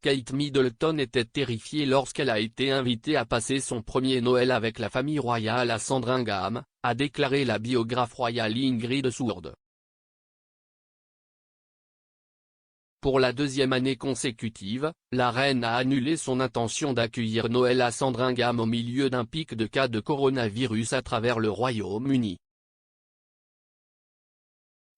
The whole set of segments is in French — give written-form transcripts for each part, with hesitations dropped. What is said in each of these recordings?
Kate Middleton était terrifiée lorsqu'elle a été invitée à passer son premier Noël avec la famille royale à Sandringham, a déclaré la biographe royale Ingrid Sourd. Pour la deuxième année consécutive, la reine a annulé son intention d'accueillir Noël à Sandringham au milieu d'un pic de cas de coronavirus à travers le Royaume-Uni.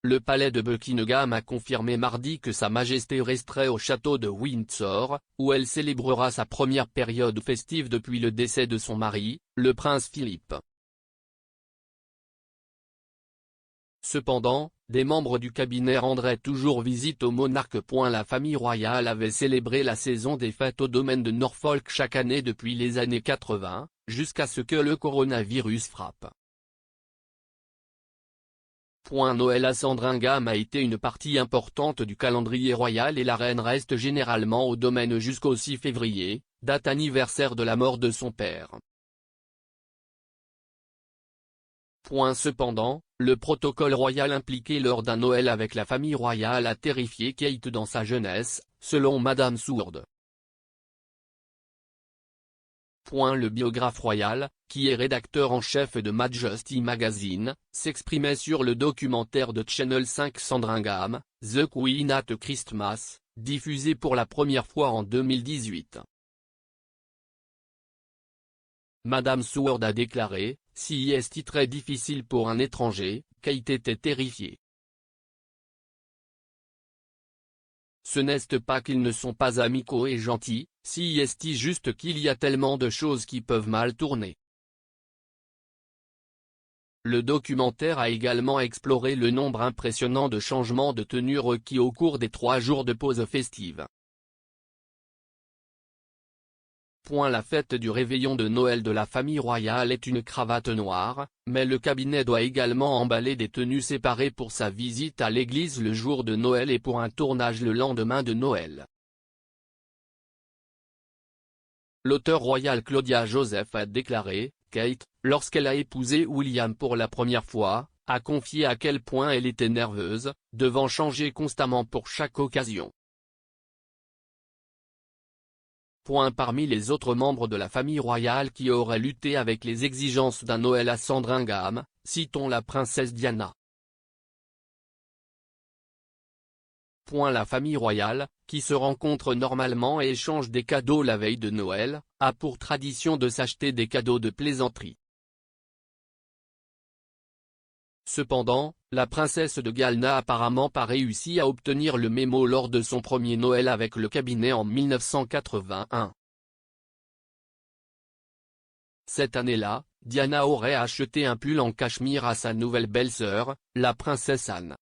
Le palais de Buckingham a confirmé mardi que Sa Majesté resterait au château de Windsor, où elle célébrera sa première période festive depuis le décès de son mari, le prince Philippe. Cependant, des membres du cabinet rendraient toujours visite au monarque. La famille royale avait célébré la saison des fêtes au domaine de Norfolk chaque année depuis les années 80, jusqu'à ce que le coronavirus frappe. Noël à Sandringham a été une partie importante du calendrier royal et la reine reste généralement au domaine jusqu'au 6 février, date anniversaire de la mort de son père. Cependant, le protocole royal impliqué lors d'un Noël avec la famille royale a terrifié Kate dans sa jeunesse, selon Madame Sourd. Le biographe royal, qui est rédacteur en chef de Majesty Magazine, s'exprimait sur le documentaire de Channel 5 Sandringham, The Queen at Christmas, diffusé pour la première fois en 2018. Madame Sourd a déclaré, « Si est très difficile pour un étranger, Kate était terrifiée. Ce n'est pas qu'ils ne sont pas amicaux et gentils, si est juste qu'il y a tellement de choses qui peuvent mal tourner. » Le documentaire a également exploré le nombre impressionnant de changements de tenue requis au cours des 3 jours de pause festive. La fête du réveillon de Noël de la famille royale est une cravate noire, mais le cabinet doit également emballer des tenues séparées pour sa visite à l'église le jour de Noël et pour un tournage le lendemain de Noël. L'auteur royal Claudia Joseph a déclaré, Kate, lorsqu'elle a épousé William pour la première fois, a confié à quel point elle était nerveuse, devant changer constamment pour chaque occasion. Parmi les autres membres de la famille royale qui auraient lutté avec les exigences d'un Noël à Sandringham, citons la princesse Diana. La famille royale, qui se rencontre normalement et échange des cadeaux la veille de Noël, a pour tradition de s'acheter des cadeaux de plaisanterie. Cependant, la princesse de Galles n'a apparemment pas réussi à obtenir le mémo lors de son premier Noël avec le cabinet en 1981. Cette année-là, Diana aurait acheté un pull en cachemire à sa nouvelle belle-sœur, la princesse Anne.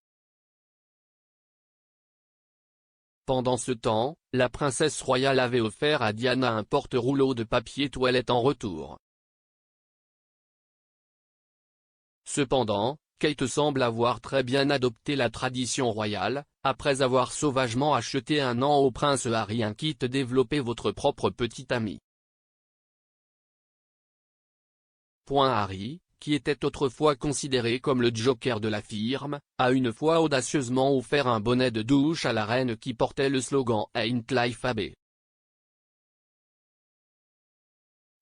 Pendant ce temps, la princesse royale avait offert à Diana un porte-rouleau de papier toilette en retour. Cependant, Kate semble avoir très bien adopté la tradition royale, après avoir sauvagement acheté un an au prince Harry un kit développez votre propre petit ami. Harry, qui était autrefois considéré comme le joker de la firme, a une fois audacieusement offert un bonnet de douche à la reine qui portait le slogan Ain't Life a Bee.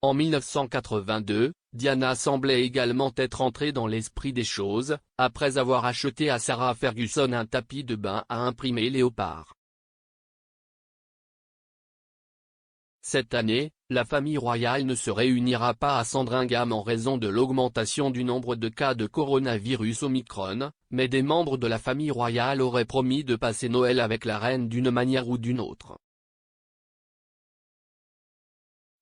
En 1982, Diana semblait également être entrée dans l'esprit des choses, après avoir acheté à Sarah Ferguson un tapis de bain à imprimer léopard. Cette année, la famille royale ne se réunira pas à Sandringham en raison de l'augmentation du nombre de cas de coronavirus Omicron, mais des membres de la famille royale auraient promis de passer Noël avec la reine d'une manière ou d'une autre.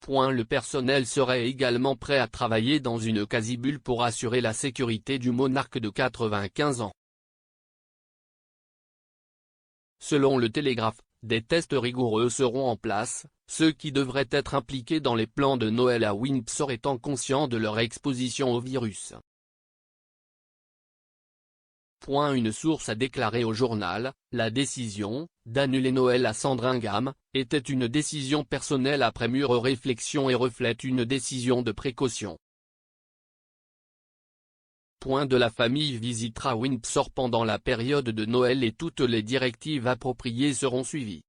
Le personnel serait également prêt à travailler dans une quasi-bulle pour assurer la sécurité du monarque de 95 ans. Selon le Télégraphe, des tests rigoureux seront en place, ceux qui devraient être impliqués dans les plans de Noël à Windsor étant conscients de leur exposition au virus. Une source a déclaré au journal, la décision, d'annuler Noël à Sandringham, était une décision personnelle après mûre réflexion et reflète une décision de précaution. De la famille visitera Windsor pendant la période de Noël et toutes les directives appropriées seront suivies.